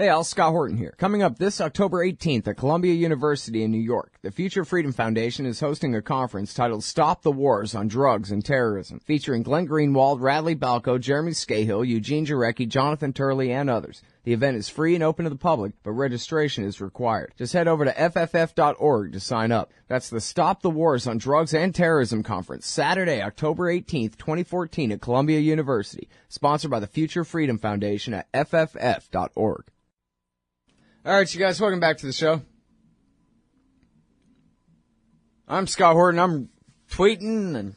Hey, Al, Scott Horton here. Coming up this October 18th at Columbia University in New York, the Future Freedom Foundation is hosting a conference titled Stop the Wars on Drugs and Terrorism, featuring Glenn Greenwald, Radley Balco, Jeremy Scahill, Eugene Jarecki, Jonathan Turley, and others. The event is free and open to the public, but registration is required. Just head over to fff.org to sign up. That's the Stop the Wars on Drugs and Terrorism Conference, Saturday, October 18th, 2014 at Columbia University, sponsored by the Future Freedom Foundation at fff.org. All right, you guys, welcome back to the show. I'm Scott Horton. I'm tweeting and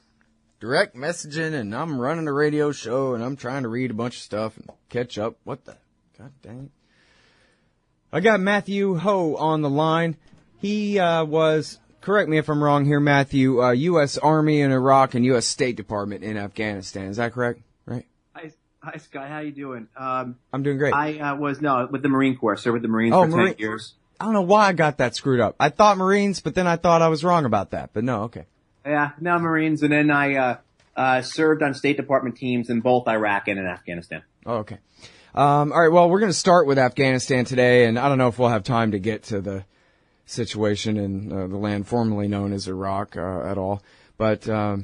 direct messaging, and I'm running a radio show, and I'm trying to read a bunch of stuff and catch up. What the? God dang it. I got Matthew Ho on the line. He was, correct me if I'm wrong here, Matthew, U.S. Army in Iraq and U.S. State Department in Afghanistan. Is that correct? Right? Hi, Scott. How you doing? I'm doing great. I was with the Marine Corps. Served with the Marines for 10 years. I don't know why I got that screwed up. I thought Marines, but then I thought I was wrong about that. But no, okay. Yeah, now Marines, and then I served on State Department teams in both Iraq and in Afghanistan. Oh, okay. All right, well, we're going to start with Afghanistan today, and I don't know if we'll have time to get to the situation in the land formerly known as Iraq at all. But I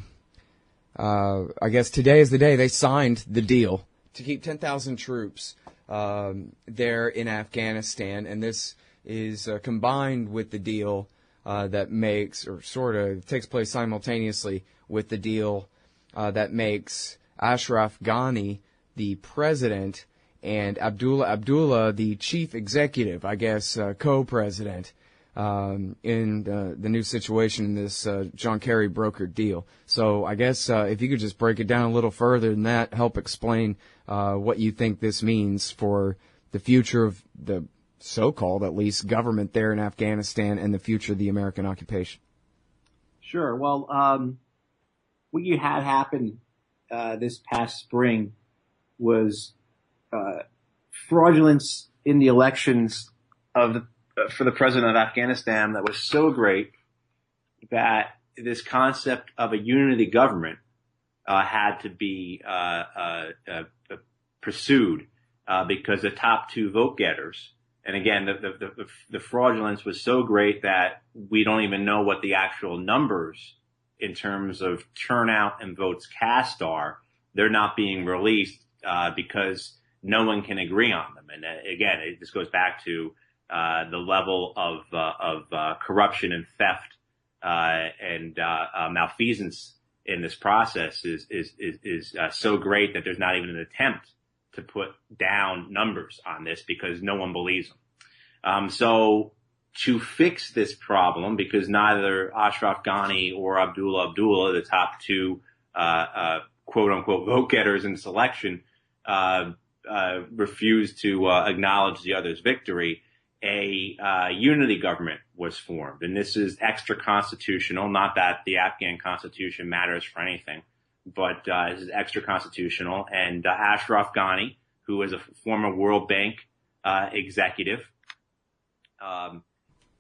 guess today is the day they signed the deal to keep 10,000 troops there in Afghanistan, and this is combined with the deal that makes, or sort of takes place simultaneously with the deal that makes Ashraf Ghani the president and Abdullah the chief executive, I guess, co-president in the new situation in this John Kerry brokered deal. So I guess if you could just break it down a little further than that, help explain what you think this means for the future of the so-called, at least, government there in Afghanistan and the future of the American occupation. Sure. Well, what you had happen this past spring was fraudulence in the elections for the president of Afghanistan that was so great that this concept of a unity government had to be pursued because the top two vote getters, and again, the fraudulence was so great that we don't even know what the actual numbers in terms of turnout and votes cast are. They're not being released because no one can agree on them. And again, this goes back to the level of corruption and theft and malfeasance in this process is so great that there's not even an attempt to put down numbers on this because no one believes them. So to fix this problem, because neither Ashraf Ghani or Abdullah, the top two quote unquote vote getters in selection, refused to acknowledge the other's victory, a unity government was formed. And this is extra constitutional, not that the Afghan constitution matters for anything, but this is extra constitutional. And Ashraf Ghani, who is a former World Bank executive,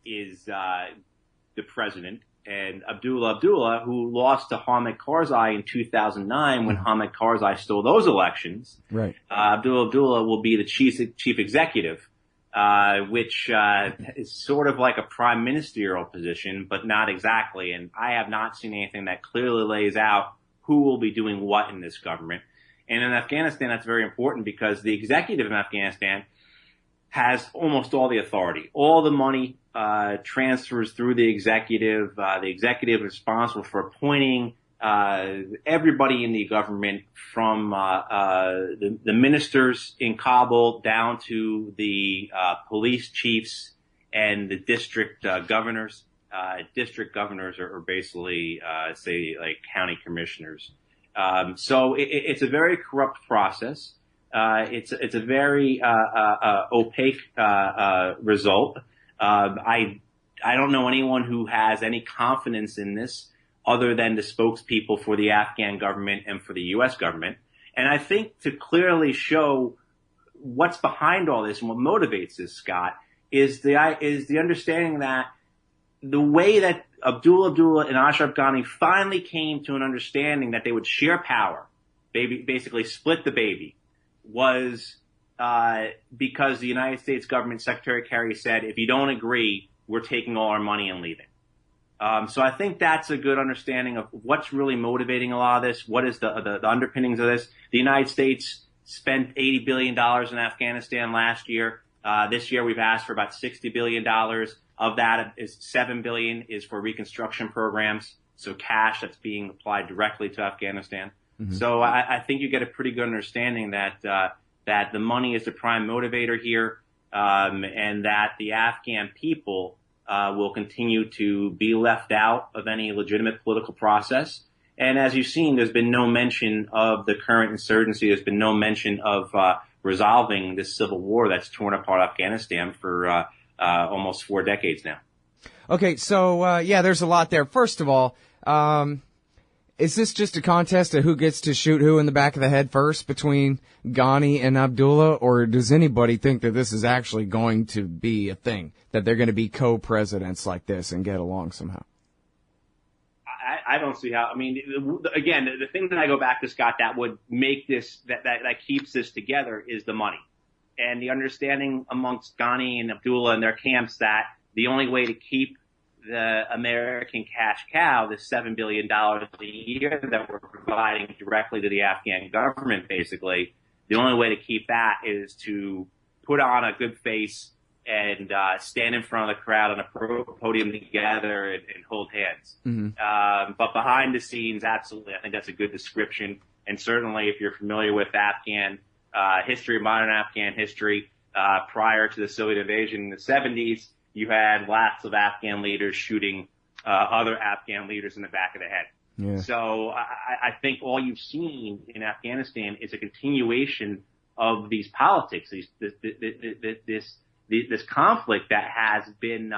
is the president. And Abdullah, who lost to Hamid Karzai in 2009 when Hamid Karzai stole those elections, right? Abdullah will be the chief executive, which is sort of like a prime ministerial position, but not exactly. And I have not seen anything that clearly lays out who will be doing what in this government. And in Afghanistan, that's very important because the executive in Afghanistan has almost all the authority. All the money transfers through the executive. The executive is responsible for appointing everybody in the government, from the ministers in Kabul down to the police chiefs and the district governors. District governors are basically, say, like county commissioners. So it's a very corrupt process. It's a very opaque result. I don't know anyone who has any confidence in this other than the spokespeople for the Afghan government and for the U.S. government. And I think to clearly show what's behind all this and what motivates this, Scott, is the understanding that the way that Abdullah and Ashraf Ghani finally came to an understanding that they would share power, basically split the baby, was because the United States government, Secretary Kerry said, if you don't agree, we're taking all our money and leaving. So I think that's a good understanding of what's really motivating a lot of this. What is the underpinnings of this? The United States spent $80 billion in Afghanistan last year. This year we've asked for about $60 billion. Of that is $7 billion is for reconstruction programs. So cash that's being applied directly to Afghanistan. Mm-hmm. So I think you get a pretty good understanding that the money is the prime motivator here, and that the Afghan people will continue to be left out of any legitimate political process. And as you've seen, there's been no mention of the current insurgency. There's been no mention of resolving this civil war that's torn apart Afghanistan for almost 4 decades now. Okay, so yeah, there's a lot there. First of all, is this just a contest of who gets to shoot who in the back of the head first between Ghani and Abdullah, or does anybody think that this is actually going to be a thing, that they're going to be co-presidents like this and get along somehow? I don't see how. I mean, again, the thing that I go back to, Scott, that would make this, that keeps this together is the money. And the understanding amongst Ghani and Abdullah and their camps that the only way to keep the American cash cow, the $7 billion a year that we're providing directly to the Afghan government, basically, the only way to keep that is to put on a good face and stand in front of the crowd on a podium together and hold hands. Mm-hmm. But behind the scenes, absolutely, I think that's a good description. And certainly, if you're familiar with Afghan history, modern Afghan history, prior to the Soviet invasion in the 70s, you had lots of Afghan leaders shooting other Afghan leaders in the back of the head. Yeah. So I think all you've seen in Afghanistan is a continuation of these politics, this conflict that has been,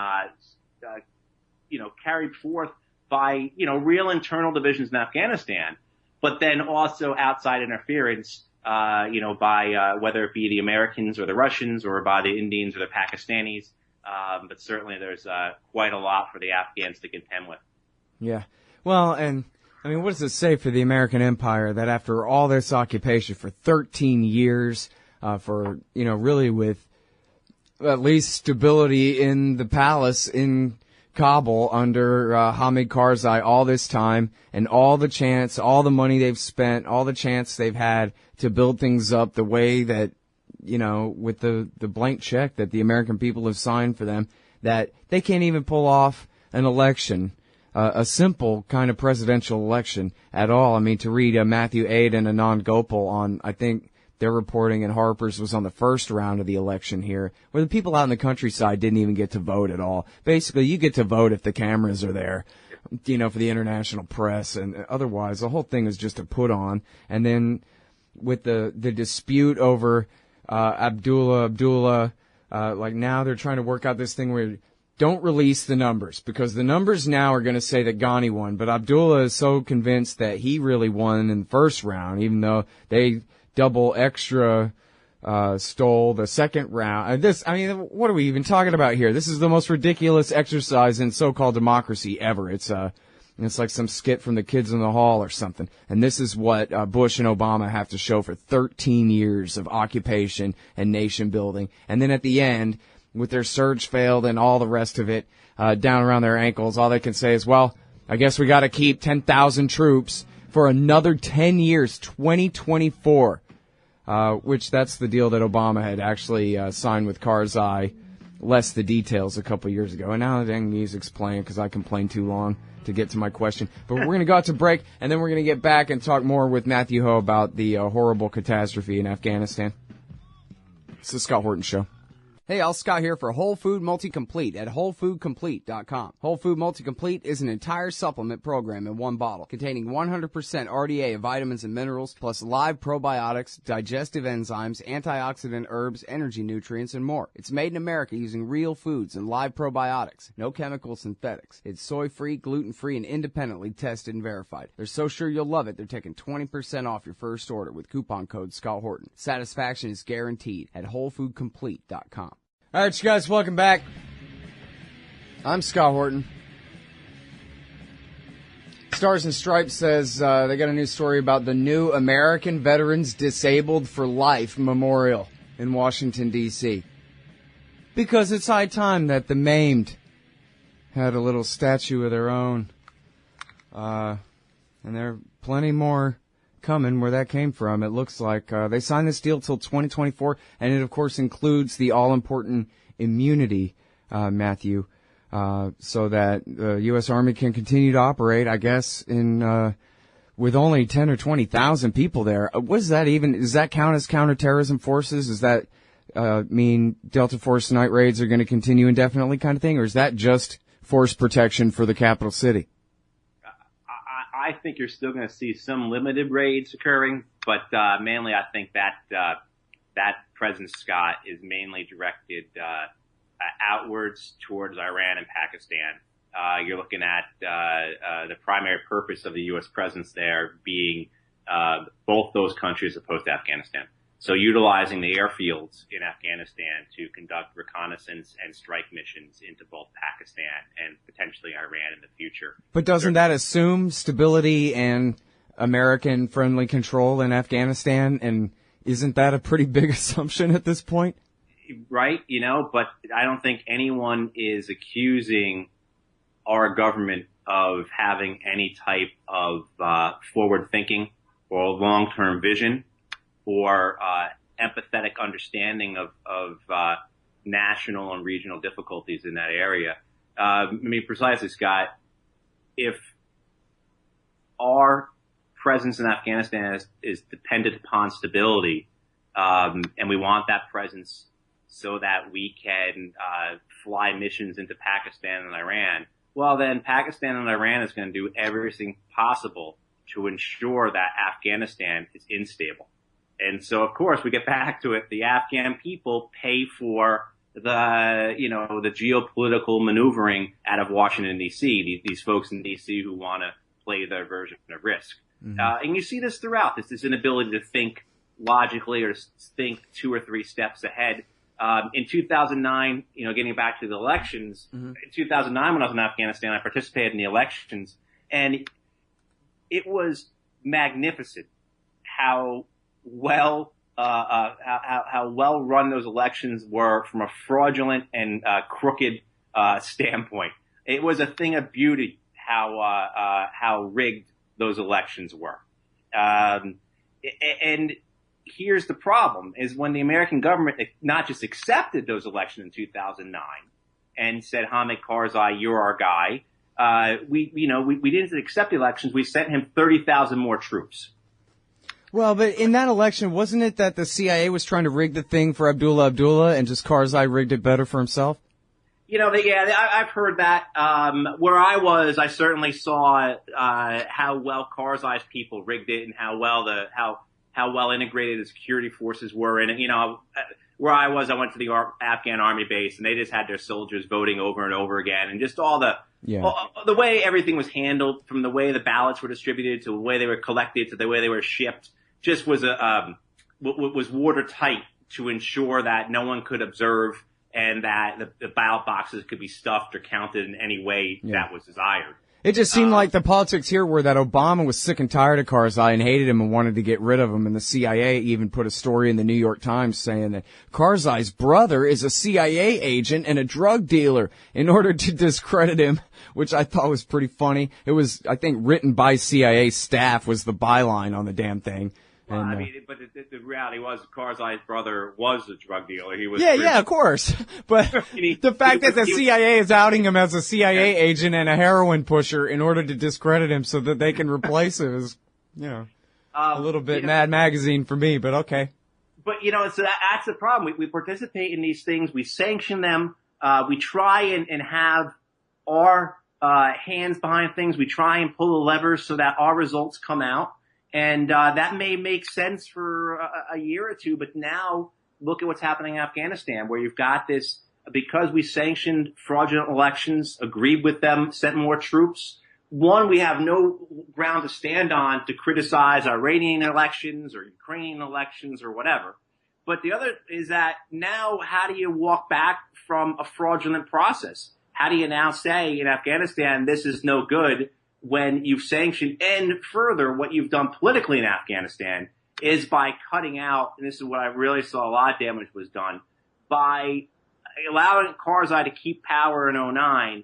carried forth by, real internal divisions in Afghanistan, but then also outside interference, by whether it be the Americans or the Russians or by the Indians or the Pakistanis. But certainly there's quite a lot for the Afghans to contend with. Yeah. Well, and I mean, what does it say for the American empire that after all this occupation for 13 years, really with at least stability in the palace in Kabul under Hamid Karzai all this time, and all the money they've spent, all the chance they've had to build things up the way that, with the blank check that the American people have signed for them, that they can't even pull off an election, a simple kind of presidential election at all. I mean, to read Matthew Aid and Anand Gopal on, I think their reporting in Harper's was on the first round of the election here, where the people out in the countryside didn't even get to vote at all. Basically, you get to vote if the cameras are there, for the international press, and otherwise the whole thing is just a put on. And then with the dispute over Abdullah, now they're trying to work out this thing where don't release the numbers, because the numbers now are going to say that Ghani won, but Abdullah is so convinced that he really won in the first round, even though they double extra stole the second round. What are we even talking about here? This is the most ridiculous exercise in so-called democracy ever. It's like some skit from the Kids in the Hall or something. And this is what Bush and Obama have to show for 13 years of occupation and nation building. And then at the end, with their surge failed and all the rest of it down around their ankles, all they can say is, well, I guess we got to keep 10,000 troops for another 10 years, 2024, which that's the deal that Obama had actually signed with Karzai, less the details a couple years ago. And now the dang music's playing because I complained too long to get to my question. But we're going to go out to break, and then we're going to get back and talk more with Matthew Ho about the horrible catastrophe in Afghanistan. It's the Scott Horton Show. Hey, all, Scott here for Whole Food Multi-Complete at WholeFoodComplete.com. Whole Food Multi-Complete is an entire supplement program in one bottle, containing 100% RDA of vitamins and minerals, plus live probiotics, digestive enzymes, antioxidant herbs, energy nutrients, and more. It's made in America using real foods and live probiotics. No chemical synthetics. It's soy-free, gluten-free, and independently tested and verified. They're so sure you'll love it, they're taking 20% off your first order with coupon code Scott Horton. Satisfaction is guaranteed at WholeFoodComplete.com. All right, you guys, welcome back. I'm Scott Horton. Stars and Stripes says they got a new story about the new American Veterans Disabled for Life Memorial. in Washington, D.C. Because it's high time that the maimed had a little statue of their own. And there are plenty more coming where that came from. It looks like they signed this deal till 2024, and it, of course, includes the all-important immunity, Matthew, so that the U.S. Army can continue to operate, I guess, in with only 10 or 20,000 people there. What does that even, does that count as counterterrorism forces? Does that mean Delta Force night raids are going to continue indefinitely kind of thing, or is that just force protection for the capital city? I think you're still going to see some limited raids occurring, but mainly I think that that presence, Scott, is mainly directed outwards towards Iran and Pakistan. You're looking at the primary purpose of the U.S. presence there being both those countries opposed to Afghanistan. So utilizing the airfields in Afghanistan to conduct reconnaissance and strike missions into both Pakistan and potentially Iran in the future. But doesn't that assume stability and American-friendly control in Afghanistan? And isn't that a pretty big assumption at this point? Right, but I don't think anyone is accusing our government of having any type of forward thinking or long-term vision or empathetic understanding of national and regional difficulties in that area. Precisely, Scott, if our presence in Afghanistan is dependent upon stability, and we want that presence so that we can fly missions into Pakistan and Iran, well, then Pakistan and Iran is going to do everything possible to ensure that Afghanistan is unstable. And so, of course, we get back to it. The Afghan people pay for the geopolitical maneuvering out of Washington, D.C., these folks in D.C. who want to play their version of risk. Mm-hmm. And you see this throughout, this inability to think logically or think 2 or 3 steps ahead. In 2009, getting back to the elections, mm-hmm. In 2009 when I was in Afghanistan, I participated in the elections, and it was magnificent how well run those elections were from a fraudulent and crooked standpoint. It was a thing of beauty how rigged those elections were. And here's the problem: is when the American government not just accepted those elections in 2009 and said, Hamid Karzai, you're our guy. We didn't accept the elections. We sent him 30,000 more troops. Well, but in that election, wasn't it that the CIA was trying to rig the thing for Abdullah and just Karzai rigged it better for himself? I've heard that. Where I was, I certainly saw how well Karzai's people rigged it and how well integrated the security forces were in it. Where I was, I went to the Afghan army base, and they just had their soldiers voting over and over again, and just all the way everything was handled, from the way the ballots were distributed to the way they were collected to the way they were shipped, just was was watertight to ensure that no one could observe and that the ballot boxes could be stuffed or counted in any way that was desired. It just seemed like the politics here were that Obama was sick and tired of Karzai and hated him and wanted to get rid of him. And the CIA even put a story in the New York Times saying that Karzai's brother is a CIA agent and a drug dealer in order to discredit him, which I thought was pretty funny. It was, I think, written by CIA staff was the byline on the damn thing. Well, but the reality was Karzai's brother was a drug dealer. He was. Yeah, of course. But the fact that the CIA is outing him as a CIA agent and a heroin pusher in order to discredit him so that they can replace him is, a little bit Mad Magazine for me, but okay. But, so that's the problem. We participate in these things. We sanction them. We try and have our hands behind things. We try and pull the levers so that our results come out. And that may make sense for a year or two, but now look at what's happening in Afghanistan, where you've got this, because we sanctioned fraudulent elections, agreed with them, sent more troops. One, we have no ground to stand on to criticize Iranian elections or Ukrainian elections or whatever. But the other is that now how do you walk back from a fraudulent process? How do you now say in Afghanistan, this is no good, when you've sanctioned, and further, what you've done politically in Afghanistan is by cutting out, and this is what I really saw a lot of damage was done, by allowing Karzai to keep power in '09.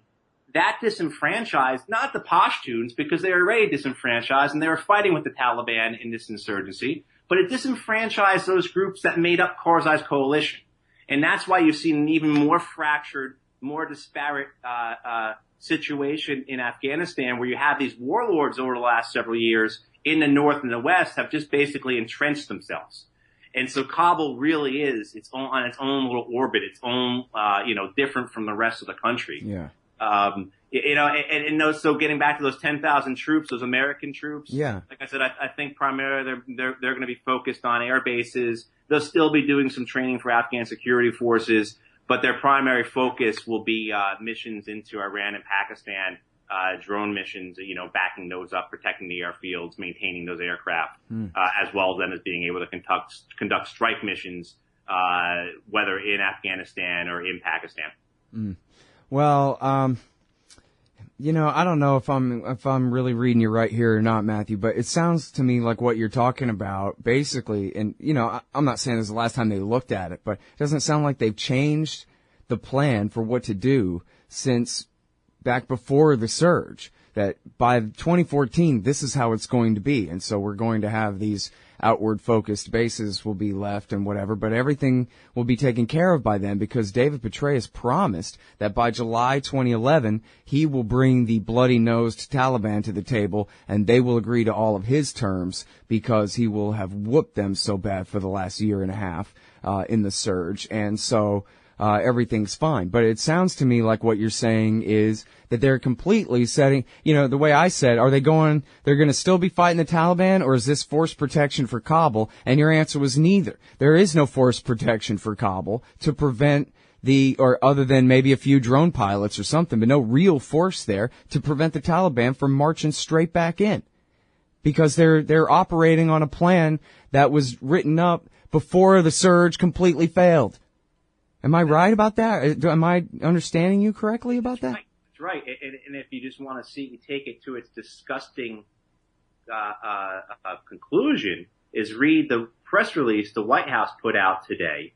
That disenfranchised, not the Pashtuns, because they were already disenfranchised and they were fighting with the Taliban in this insurgency, but it disenfranchised those groups that made up Karzai's coalition. And that's why you've seen an even more fractured, more disparate situation in Afghanistan, where you have these warlords over the last several years in the north and the west have just basically entrenched themselves. And so Kabul really is on its own little orbit, its own, different from the rest of the country. Yeah. So getting back to those 10,000 troops, those American troops. Yeah. Like I said, I think primarily they're going to be focused on air bases. They'll still be doing some training for Afghan security forces, but their primary focus will be missions into Iran and Pakistan, drone missions, backing those up, protecting the airfields, maintaining those aircraft, as well as then as being able to conduct strike missions, whether in Afghanistan or in Pakistan. Well, I don't know if I'm really reading you right here or not, Matthew, but it sounds to me like what you're talking about basically, and I'm not saying this is the last time they looked at it, but it doesn't sound like they've changed the plan for what to do since back before the surge, that by 2014, this is how it's going to be. And so we're going to have these outward focused bases will be left and whatever, but everything will be taken care of by then, because David Petraeus promised that by July 2011, he will bring the bloody-nosed Taliban to the table and they will agree to all of his terms, because he will have whooped them so bad for the last year and a half, in the surge. And so, everything's fine. But it sounds to me like what you're saying is that they're completely setting, the way I said, they're going to still be fighting the Taliban, or is this force protection for Kabul? And your answer was neither. There is no force protection for Kabul to prevent or other than maybe a few drone pilots or something, but no real force there to prevent the Taliban from marching straight back in. Because they're operating on a plan that was written up before the surge completely failed. Am I right about that? Am I understanding you correctly about that? That's right. And if you just want to take it to its disgusting conclusion, is read the press release the White House put out today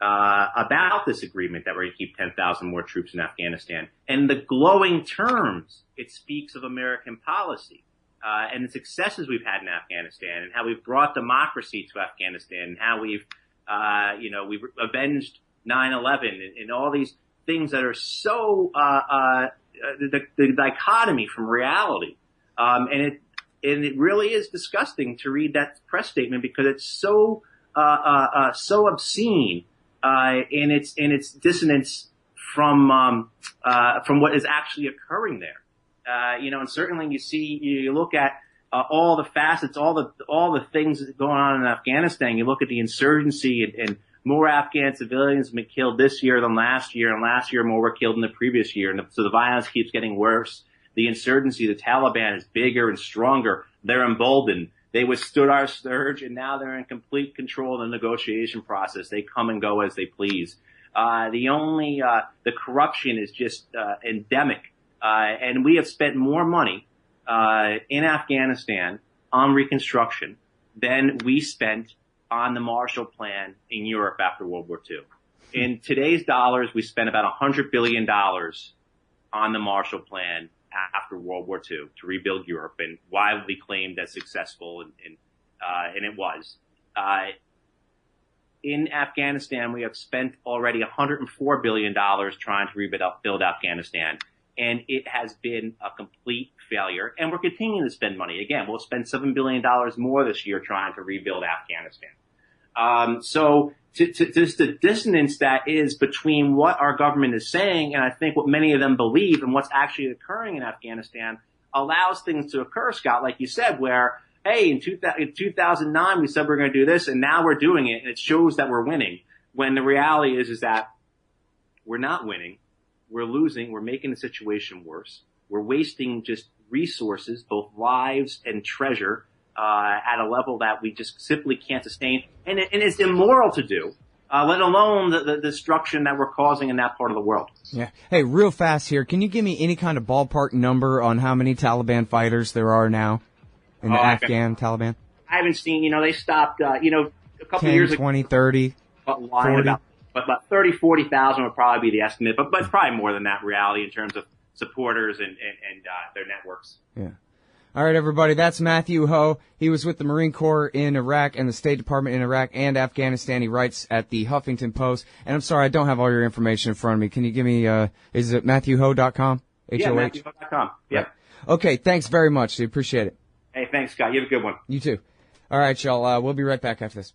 about this agreement that we're going to keep 10,000 more troops in Afghanistan. And the glowing terms it speaks of American policy and the successes we've had in Afghanistan, and how we've brought democracy to Afghanistan, and how we've avenged 9/11 and all these things that are so the dichotomy from reality, and it really is disgusting to read that press statement, because it's so obscene in its dissonance from what is actually occurring there. And certainly you look at all the facets, all the things that are going on in Afghanistan. You look at the insurgency and more Afghan civilians have been killed this year than last year, and last year more were killed in the previous year. And so the violence keeps getting worse. The insurgency, the Taliban, is bigger and stronger. They're emboldened. They withstood our surge, and now they're in complete control of the negotiation process. They come and go as they please. The corruption is just endemic. And we have spent more money in Afghanistan on reconstruction than we spent on the Marshall Plan in Europe after World War II. In today's dollars, we spent about $100 billion on the Marshall Plan after World War II to rebuild Europe, and widely claimed as successful, and it was. In Afghanistan, we have spent already $104 billion trying to rebuild Afghanistan, and it has been a complete failure, and we're continuing to spend money. Again, we'll spend $7 billion more this year trying to rebuild Afghanistan. So just the dissonance that is between what our government is saying and I think what many of them believe and what's actually occurring in Afghanistan allows things to occur, Scott, like you said, where, hey, in 2009 we said we're going to do this, and now we're doing it, and it shows that we're winning, when the reality is that we're not winning. We're losing. We're making the situation worse. We're wasting just resources, both lives and treasure, at a level that we just simply can't sustain. And it's immoral to do, let alone the destruction that we're causing in that part of the world. Yeah. Hey, real fast here. Can you give me any kind of ballpark number on how many Taliban fighters there are now in the Afghan Taliban? I haven't seen, they stopped, a couple 10, of years 20, ago. 30, 40. But about 30, 40,000 would probably be the estimate. But it's probably more than that reality in terms of supporters and their networks. Yeah. All right, everybody, that's Matthew Ho. He was with the Marine Corps in Iraq and the State Department in Iraq and Afghanistan. He writes at the Huffington Post. And I'm sorry, I don't have all your information in front of me. Can you give me, is it MatthewHo.com? Yeah, MatthewHo.com. Yep. Right. Okay, thanks very much. I appreciate it. Hey, thanks, Scott. You have a good one. You too. All right, y'all, we'll be right back after this.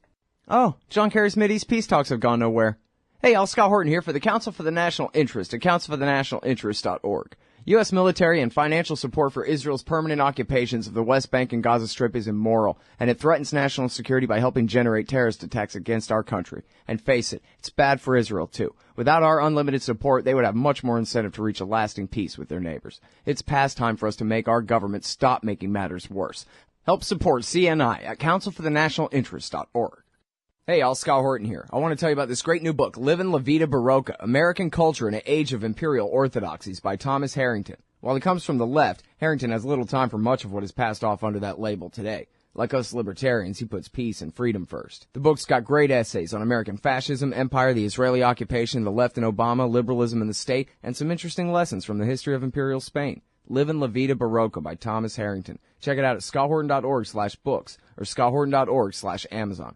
Oh, John Kerry's Mideast peace talks have gone nowhere. Hey, y'all, Scott Horton here for the Council for the National Interest at councilforthenationalinterest.org. U.S. military and financial support for Israel's permanent occupations of the West Bank and Gaza Strip is immoral, and it threatens national security by helping generate terrorist attacks against our country. And face it, it's bad for Israel, too. Without our unlimited support, they would have much more incentive to reach a lasting peace with their neighbors. It's past time for us to make our government stop making matters worse. Help support CNI at councilforthenationalinterest.org. Hey, y'all, Scott Horton here. I want to tell you about this great new book, Livin' La Vida Barocca, American Culture in an Age of Imperial Orthodoxies by Thomas Harrington. While he comes from the left, Harrington has little time for much of what is passed off under that label today. Like us libertarians, he puts peace and freedom first. The book's got great essays on American fascism, empire, the Israeli occupation, the left and Obama, liberalism and the state, and some interesting lessons from the history of Imperial Spain. Livin' La Vida Barocca by Thomas Harrington. Check it out at scotthorton.org/books or scotthorton.org/Amazon.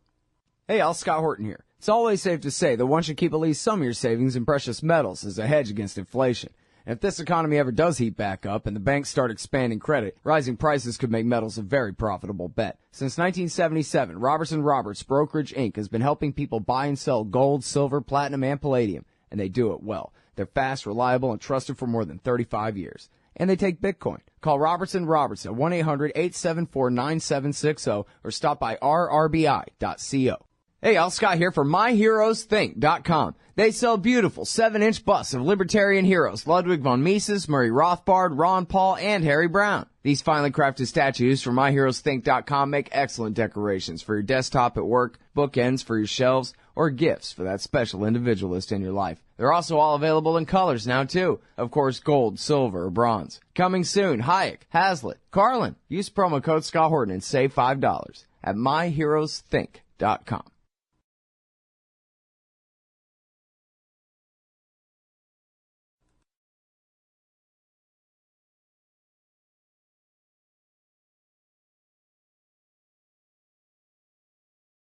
Hey, y'all, Scott Horton here. It's always safe to say that one should keep at least some of your savings in precious metals as a hedge against inflation. And if this economy ever does heat back up and the banks start expanding credit, rising prices could make metals a very profitable bet. Since 1977, Robertson Roberts Brokerage Inc. has been helping people buy and sell gold, silver, platinum, and palladium, and they do it well. They're fast, reliable, and trusted for more than 35 years. And they take Bitcoin. Call Robertson Roberts at 1-800-874-9760 or stop by rrbi.co. Hey, y'all, Scott here for MyHeroesThink.com. They sell beautiful 7-inch busts of libertarian heroes Ludwig von Mises, Murray Rothbard, Ron Paul, and Harry Brown. These finely crafted statues from MyHeroesThink.com make excellent decorations for your desktop at work, bookends for your shelves, or gifts for that special individualist in your life. They're also all available in colors now, too. Of course, gold, silver, or bronze. Coming soon, Hayek, Hazlitt, Carlin. Use promo code Scott Horton and save $5 at MyHeroesThink.com.